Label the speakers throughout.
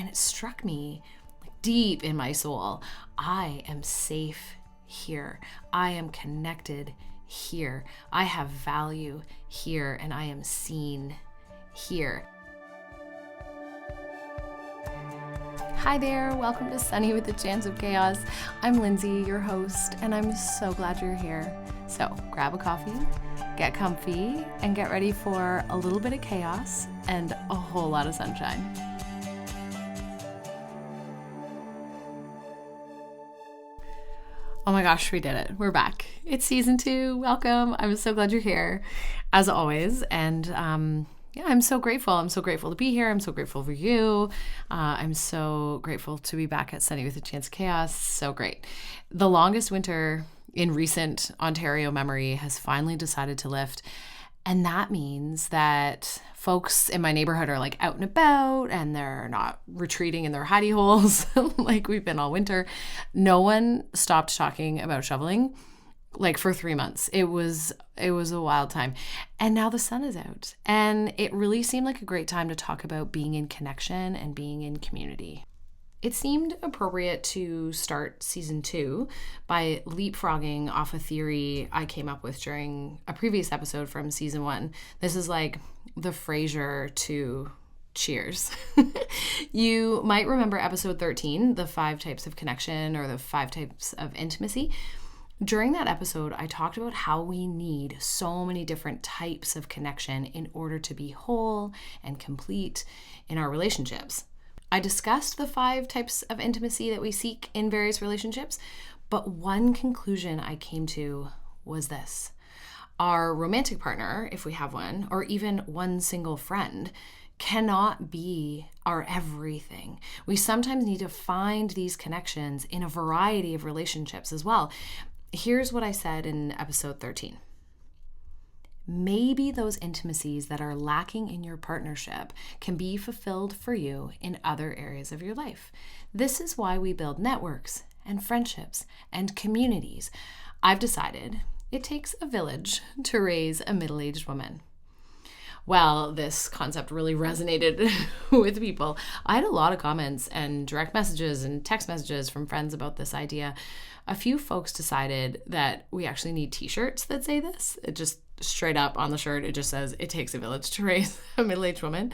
Speaker 1: And it struck me deep in my soul. I am safe here. I am connected here. I have value here, and I am seen here. Hi there, welcome to Sunny with a Chance of Chaos. I'm Lindsay, your host, and I'm so glad you're here. So grab a coffee, get comfy, and get ready for a little bit of chaos and a whole lot of sunshine. Oh my gosh, we did it. We're back. It's season 2. Welcome. I'm so glad you're here, as always. And I'm so grateful. I'm so grateful to be here. I'm so grateful for you. I'm so grateful to be back at Sunny with a Chance of Chaos. So great. The longest winter in recent Ontario memory has finally decided to lift. And that means that folks in my neighborhood are like out and about and they're not retreating in their hidey holes like we've been all winter. No one stopped talking about shoveling like for 3 months. It was a wild time. And now the sun is out. And it really seemed like a great time to talk about being in connection and being in community. It seemed appropriate to start season 2 by leapfrogging off a theory I came up with during a previous episode from season 1. This is like the Frasier to Cheers. You might remember episode 13, the 5 types of connection or the 5 types of intimacy. During that episode, I talked about how we need so many different types of connection in order to be whole and complete in our relationships. I discussed the 5 types of intimacy that we seek in various relationships, but one conclusion I came to was this. Our romantic partner, if we have one, or even one single friend, cannot be our everything. We sometimes need to find these connections in a variety of relationships as well. Here's what I said in episode 13. Maybe those intimacies that are lacking in your partnership can be fulfilled for you in other areas of your life. This is why we build networks and friendships and communities. I've decided it takes a village to raise a middle-aged woman. Well, this concept really resonated with people. I had a lot of comments and direct messages and text messages from friends about this idea. A few folks decided that we actually need t-shirts that say this. It just straight up on the shirt, it just says, it takes a village to raise a middle-aged woman.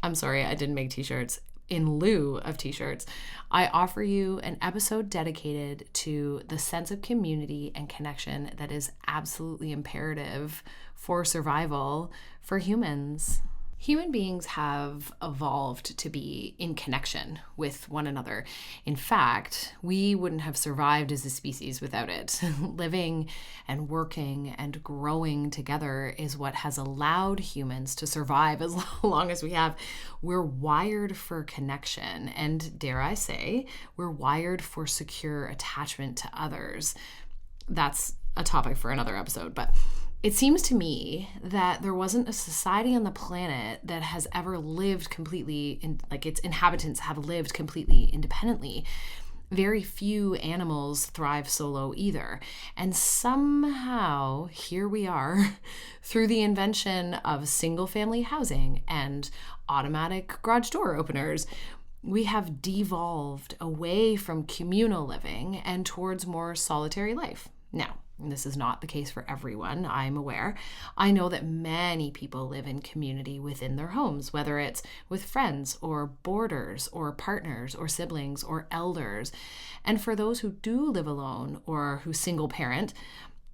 Speaker 1: I'm sorry, I didn't make t-shirts. In lieu of t-shirts, I offer you an episode dedicated to the sense of community and connection that is absolutely imperative for survival for humans. Human beings have evolved to be in connection with one another. In fact, we wouldn't have survived as a species without it. Living and working and growing together is what has allowed humans to survive as long as we have. We're wired for connection, and dare I say, we're wired for secure attachment to others. That's a topic for another episode, but it seems to me that there wasn't a society on the planet that has ever lived completely, its inhabitants have lived completely independently. Very few animals thrive solo either. And somehow, here we are, through the invention of single-family housing and automatic garage door openers, we have devolved away from communal living and towards more solitary life. Now, this is not the case for everyone, I'm aware. I know that many people live in community within their homes, whether it's with friends or boarders or partners or siblings or elders. And for those who do live alone or who single parent,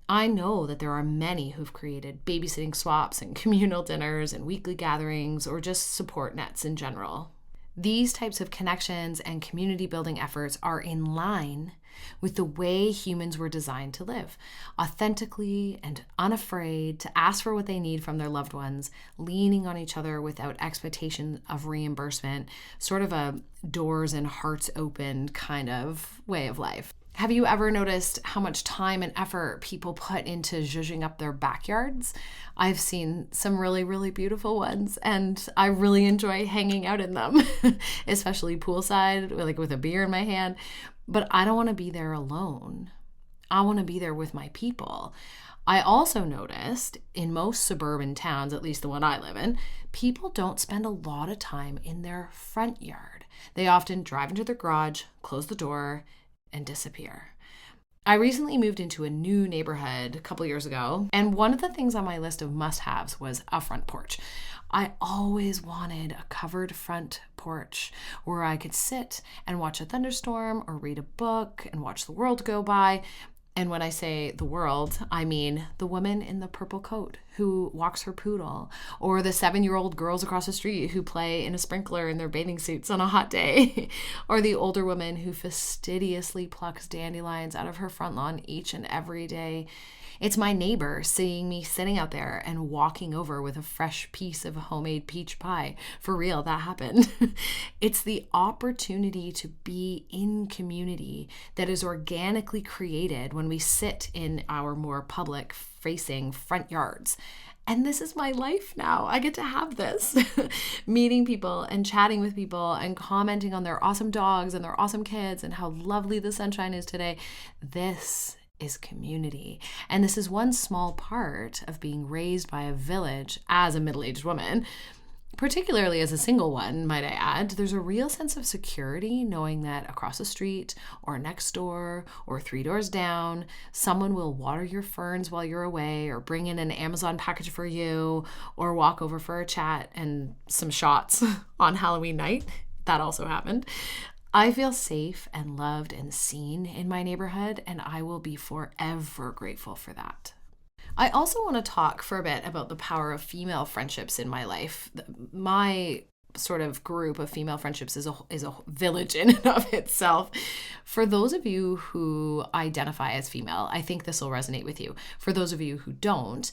Speaker 1: I know that there are many who've created babysitting swaps and communal dinners and weekly gatherings or just support nets in general. These types of connections and community building efforts are in line with the way humans were designed to live, authentically and unafraid to ask for what they need from their loved ones, leaning on each other without expectation of reimbursement, sort of a doors and hearts open kind of way of life. Have you ever noticed how much time and effort people put into zhuzhing up their backyards? I've seen some really, really beautiful ones, and I really enjoy hanging out in them, especially poolside, like with a beer in my hand. But I don't want to be there alone. I want to be there with my people. I also noticed in most suburban towns, at least the one I live in, people don't spend a lot of time in their front yard. They often drive into their garage, close the door, and disappear. I recently moved into a new neighborhood a couple years ago, and one of the things on my list of must-haves was a front porch. I always wanted a covered front porch where I could sit and watch a thunderstorm or read a book and watch the world go by. And when I say the world, I mean the woman in the purple coat who walks her poodle, or the 7-year-old girls across the street who play in a sprinkler in their bathing suits on a hot day, or the older woman who fastidiously plucks dandelions out of her front lawn each and every day. It's my neighbor seeing me sitting out there and walking over with a fresh piece of homemade peach pie. For real, that happened. It's the opportunity to be in community that is organically created when we sit in our more public-facing front yards. And this is my life now. I get to have this. Meeting people and chatting with people and commenting on their awesome dogs and their awesome kids and how lovely the sunshine is today. This is community. And this is one small part of being raised by a village as a middle-aged woman. Particularly as a single one, might I add, there's a real sense of security knowing that across the street or next door or 3 doors down, someone will water your ferns while you're away or bring in an Amazon package for you or walk over for a chat and some shots on Halloween night. That also happened. I feel safe and loved and seen in my neighborhood, and I will be forever grateful for that. I also want to talk for a bit about the power of female friendships in my life. My sort of group of female friendships is a village in and of itself. For those of you who identify as female, I think this will resonate with you. For those of you who don't,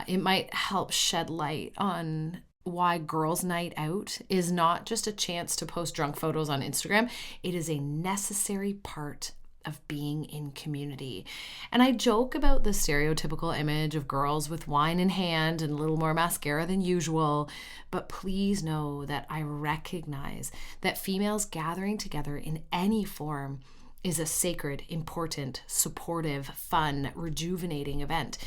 Speaker 1: it might help shed light on why girls' night out is not just a chance to post drunk photos on Instagram. It is a necessary part of being in community. And I joke about the stereotypical image of girls with wine in hand and a little more mascara than usual, but please know that I recognize that females gathering together in any form is a sacred, important, supportive, fun, rejuvenating event.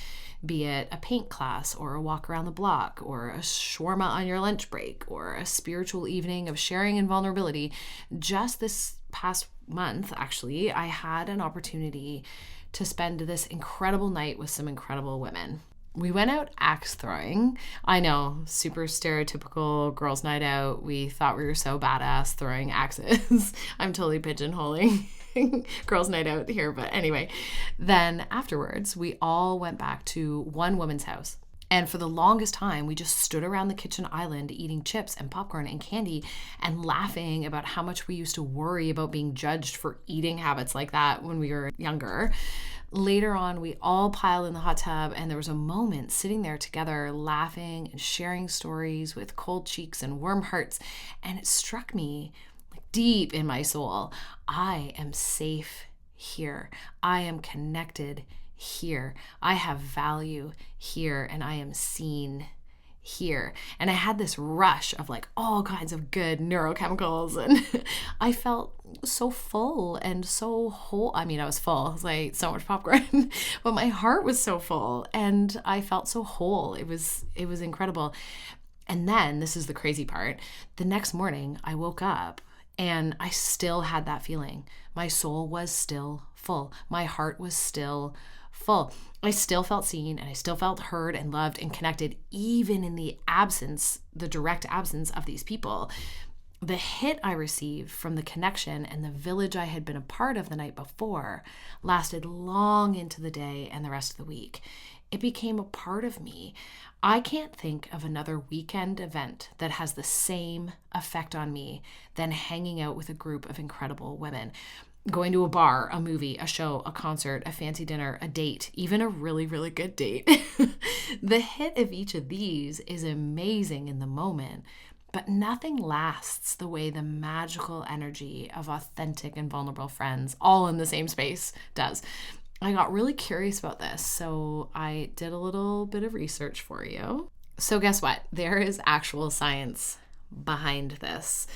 Speaker 1: Be it a paint class or a walk around the block or a shawarma on your lunch break or a spiritual evening of sharing and vulnerability. Just this past month, actually, I had an opportunity to spend this incredible night with some incredible women. We went out axe throwing. I know, super stereotypical girls' night out. We thought we were so badass throwing axes. I'm totally pigeonholing girls' night out here, but anyway. Then afterwards, we all went back to one woman's house. And for the longest time, we just stood around the kitchen island eating chips and popcorn and candy and laughing about how much we used to worry about being judged for eating habits like that when we were younger. Later on, we all piled in the hot tub, and there was a moment sitting there together, laughing and sharing stories with cold cheeks and warm hearts. And it struck me deep in my soul, I am safe here. I am connected here. I have value here, and I am seen here. And I had this rush of all kinds of good neurochemicals, and I felt so full and so whole. I mean, I was full. I ate so much popcorn, but my heart was so full and I felt so whole. It was incredible. And then, this is the crazy part, the next morning I woke up and I still had that feeling. My soul was still full. My heart was still full. I still felt seen, and I still felt heard and loved and connected, even in the direct absence of these people. The hit I received from the connection and the village I had been a part of the night before lasted long into the day and the rest of the week. It became a part of me. I can't think of another weekend event that has the same effect on me than hanging out with a group of incredible women. Going to a bar, a movie, a show, a concert, a fancy dinner, a date, even a really, really good date. The hit of each of these is amazing in the moment, but nothing lasts the way the magical energy of authentic and vulnerable friends, all in the same space, does. I got really curious about this, so I did a little bit of research for you. So guess what? There is actual science behind this.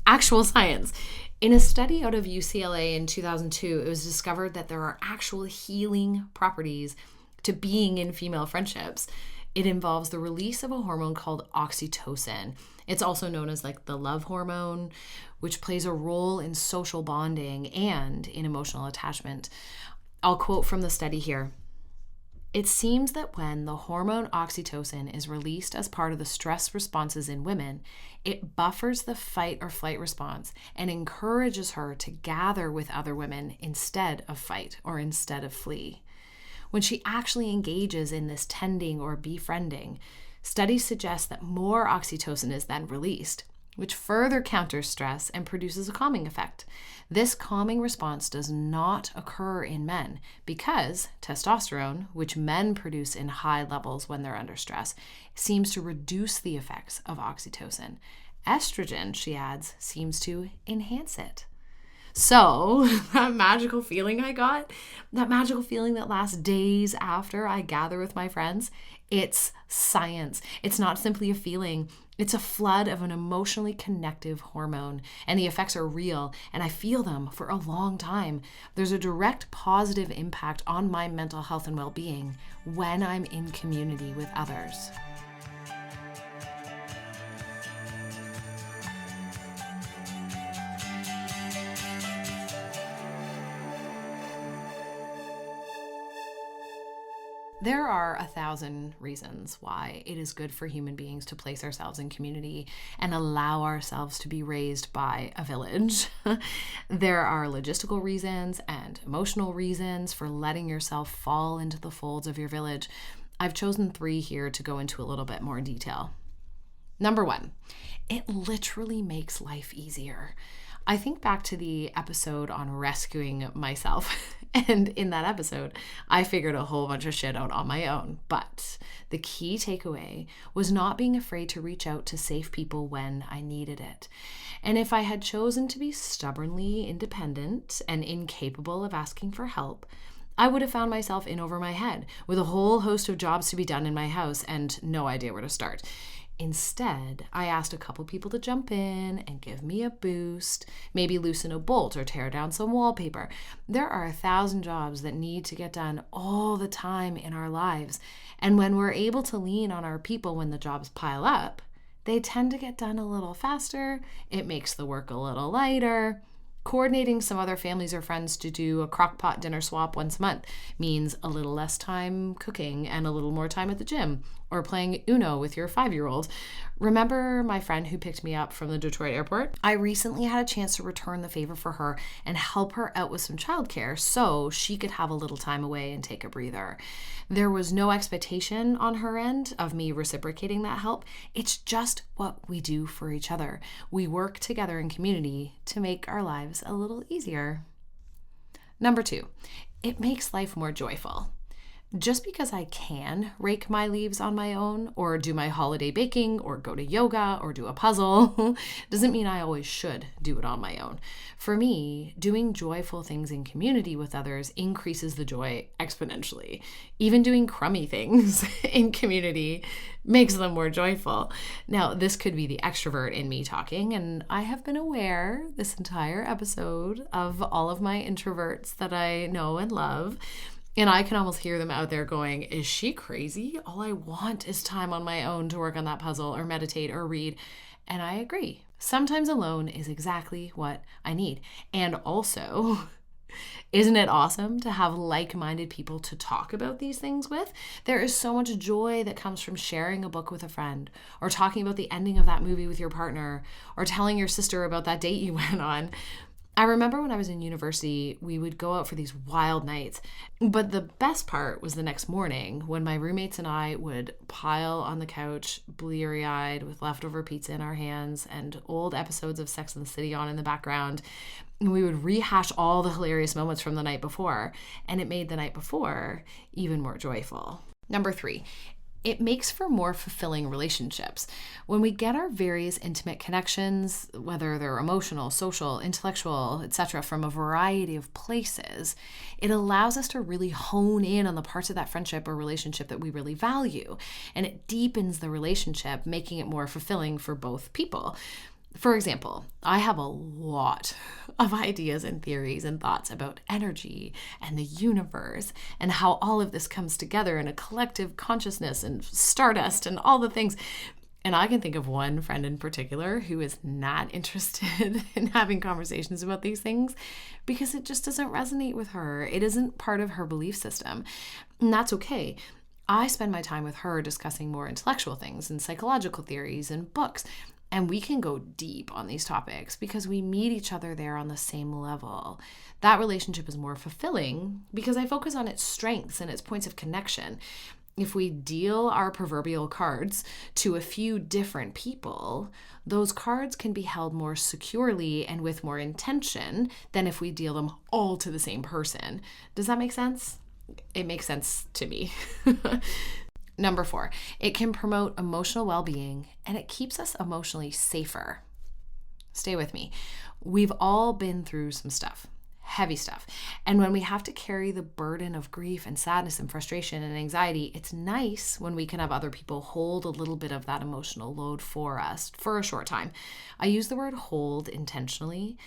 Speaker 1: Actual science. In a study out of UCLA in 2002, it was discovered that there are actual healing properties to being in female friendships. It involves the release of a hormone called oxytocin. It's also known as like the love hormone, which plays a role in social bonding and in emotional attachment. I'll quote from the study here. It seems that when the hormone oxytocin is released as part of the stress responses in women, it buffers the fight or flight response and encourages her to gather with other women instead of fight or instead of flee. When she actually engages in this tending or befriending, studies suggest that more oxytocin is then released, which further counters stress and produces a calming effect. This calming response does not occur in men because testosterone, which men produce in high levels when they're under stress, seems to reduce the effects of oxytocin. Estrogen, she adds, seems to enhance it. So that magical feeling I got, that magical feeling that lasts days after I gather with my friends, it's science. It's not simply a feeling. It's a flood of an emotionally connective hormone, and the effects are real, and I feel them for a long time. There's a direct positive impact on my mental health and well-being when I'm in community with others. There are 1,000 reasons why it is good for human beings to place ourselves in community and allow ourselves to be raised by a village. There are logistical reasons and emotional reasons for letting yourself fall into the folds of your village. I've chosen 3 here to go into a little bit more detail. Number 1, it literally makes life easier. I think back to the episode on rescuing myself, and in that episode, I figured a whole bunch of shit out on my own. But the key takeaway was not being afraid to reach out to safe people when I needed it. And if I had chosen to be stubbornly independent and incapable of asking for help, I would have found myself in over my head with a whole host of jobs to be done in my house and no idea where to start. Instead, I asked a couple people to jump in and give me a boost, maybe loosen a bolt or tear down some wallpaper. There are 1,000 jobs that need to get done all the time in our lives. And when we're able to lean on our people when the jobs pile up, they tend to get done a little faster. It makes the work a little lighter. Coordinating some other families or friends to do a crock-pot dinner swap once a month means a little less time cooking and a little more time at the gym or playing Uno with your 5-year-old. Remember my friend who picked me up from the Detroit airport? I recently had a chance to return the favor for her and help her out with some childcare so she could have a little time away and take a breather. There was no expectation on her end of me reciprocating that help. It's just what we do for each other. We work together in community to make our lives a little easier. Number 2, it makes life more joyful. Just because I can rake my leaves on my own or do my holiday baking or go to yoga or do a puzzle doesn't mean I always should do it on my own. For me, doing joyful things in community with others increases the joy exponentially. Even doing crummy things in community makes them more joyful. Now, this could be the extrovert in me talking, and I have been aware this entire episode of all of my introverts that I know and love. And I can almost hear them out there going, is she crazy? All I want is time on my own to work on that puzzle or meditate or read. And I agree. Sometimes alone is exactly what I need. And also, isn't it awesome to have like-minded people to talk about these things with? There is so much joy that comes from sharing a book with a friend or talking about the ending of that movie with your partner or telling your sister about that date you went on. I remember when I was in university, we would go out for these wild nights. But the best part was the next morning when my roommates and I would pile on the couch, bleary-eyed, with leftover pizza in our hands and old episodes of Sex and the City on in the background. And we would rehash all the hilarious moments from the night before. And it made the night before even more joyful. Number 3. It makes for more fulfilling relationships. When we get our various intimate connections, whether they're emotional, social, intellectual, etc., from a variety of places, it allows us to really hone in on the parts of that friendship or relationship that we really value. And it deepens the relationship, making it more fulfilling for both people. For example, I have a lot of ideas and theories and thoughts about energy and the universe and how all of this comes together in a collective consciousness and stardust and all the things. And I can think of one friend in particular who is not interested in having conversations about these things because it just doesn't resonate with her. It isn't part of her belief system. And that's okay. I spend my time with her discussing more intellectual things and psychological theories and books. And we can go deep on these topics because we meet each other there on the same level. That relationship is more fulfilling because I focus on its strengths and its points of connection. If we deal our proverbial cards to a few different people, those cards can be held more securely and with more intention than if we deal them all to the same person. Does that make sense? It makes sense to me. Number 4, it can promote emotional well-being and it keeps us emotionally safer. Stay with me. We've all been through some stuff. Heavy stuff. And when we have to carry the burden of grief and sadness and frustration and anxiety, it's nice when we can have other people hold a little bit of that emotional load for us for a short time. I use the word hold intentionally.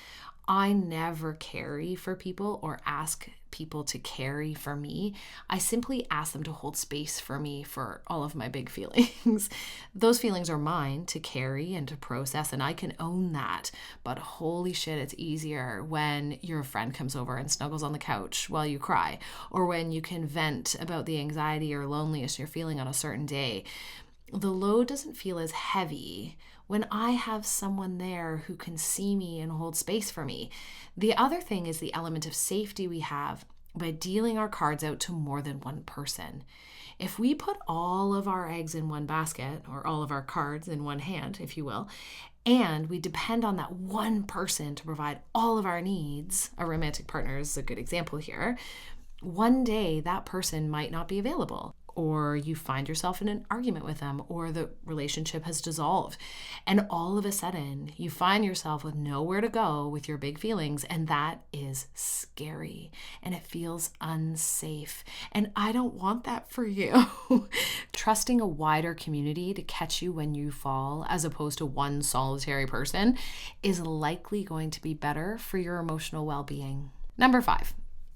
Speaker 1: I never carry for people or ask people to carry for me. I simply ask them to hold space for me for all of my big feelings. Those feelings are mine to carry and to process, and I can own that. But holy shit, it's easier when your friend comes over and snuggles on the couch while you cry, or when you can vent about the anxiety or loneliness you're feeling on a certain day. The load doesn't feel as heavy when I have someone there who can see me and hold space for me. The other thing is the element of safety we have by dealing our cards out to more than one person. If we put all of our eggs in one basket, or all of our cards in one hand, if you will, and we depend on that one person to provide all of our needs, a romantic partner is a good example here, one day that person might not be available, or you find yourself in an argument with them, or the relationship has dissolved. And all of a sudden, you find yourself with nowhere to go with your big feelings, and that is scary, and it feels unsafe. And I don't want that for you. Trusting a wider community to catch you when you fall, as opposed to one solitary person, is likely going to be better for your emotional well-being. Number 5.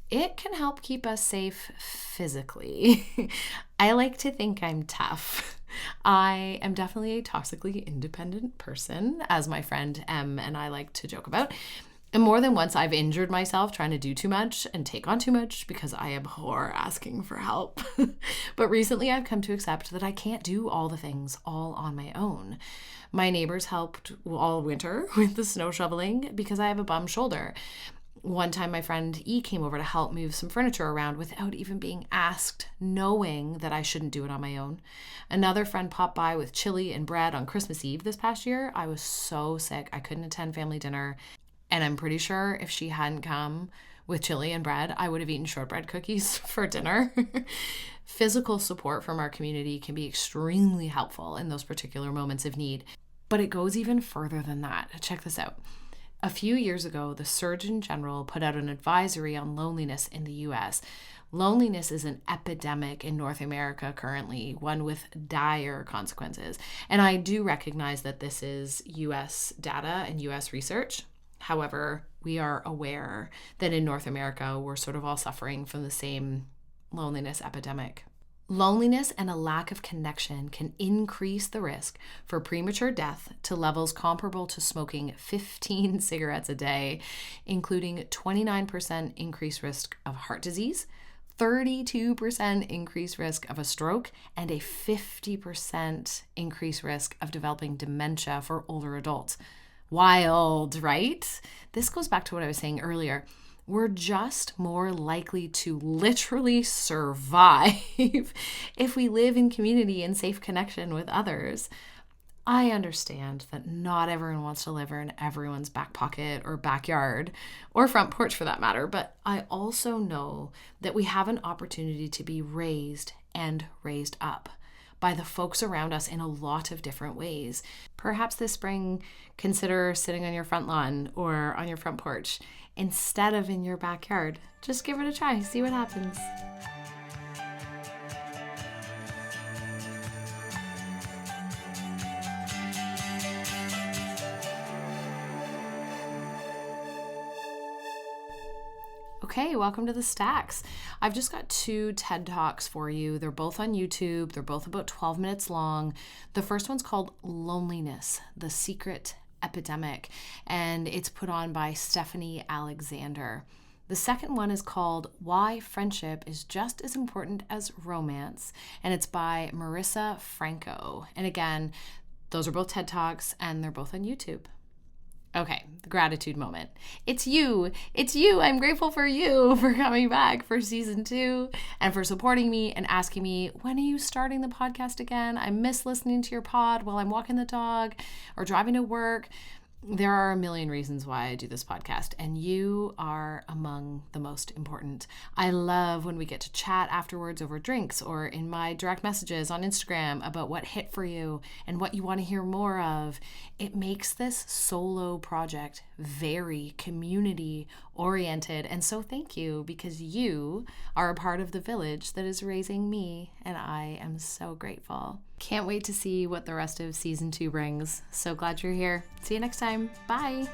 Speaker 1: It can help keep us safe physically. I like to think I'm tough. I am definitely a toxically independent person, as my friend Em and I like to joke about. And more than once, I've injured myself trying to do too much and take on too much because I abhor asking for help. But recently, I've come to accept that I can't do all the things all on my own. My neighbors helped all winter with the snow shoveling because I have a bum shoulder. One time my friend E came over to help move some furniture around without even being asked, knowing that I shouldn't do it on my own. Another friend popped by with chili and bread on Christmas Eve this past year. I was so sick I couldn't attend family dinner, and I'm pretty sure if she hadn't come with chili and bread, I would have eaten shortbread cookies for dinner. Physical support from our community can be extremely helpful in those particular moments of need, but it goes even further than that. Check this out. A few years ago, the Surgeon General put out an advisory on loneliness in the US. Loneliness is an epidemic in North America currently, one with dire consequences. And I do recognize that this is US data and US research. However, we are aware that in North America, we're sort of all suffering from the same loneliness epidemic. Loneliness and a lack of connection can increase the risk for premature death to levels comparable to smoking 15 cigarettes a day, including 29% increased risk of heart disease, 32% increased risk of a stroke, and a 50% increased risk of developing dementia for older adults. Wild, right? This goes back to what I was saying earlier. We're just more likely to literally survive if we live in community and safe connection with others. I understand that not everyone wants to live in everyone's back pocket or backyard or front porch for that matter, but I also know that we have an opportunity to be raised and raised up by the folks around us in a lot of different ways. Perhaps this spring, consider sitting on your front lawn or on your front porch instead of in your backyard. Just give it a try, see what happens. Okay, welcome to the Stacks. I've just got 2 TED Talks for you. They're both on YouTube. They're both about 12 minutes long. The first one's called Loneliness, the Secret Epidemic, and it's put on by Stephanie Alexander. The second one is called Why Friendship is Just as Important as Romance, and it's by Marissa Franco. And again, those are both TED Talks, and they're both on YouTube. Okay, the gratitude moment. It's you. It's you. I'm grateful for you for coming back for season 2 and for supporting me and asking me, when are you starting the podcast again? I miss listening to your pod while I'm walking the dog or driving to work. There are a million reasons why I do this podcast, and you are among the most important. I love when we get to chat afterwards over drinks or in my direct messages on Instagram about what hit for you and what you want to hear more of. It makes this solo project very community oriented, and so thank you, because you are a part of the village that is raising me, and I am so grateful. Can't wait to see what the rest of season 2 brings. So glad you're here. See you next time. Bye.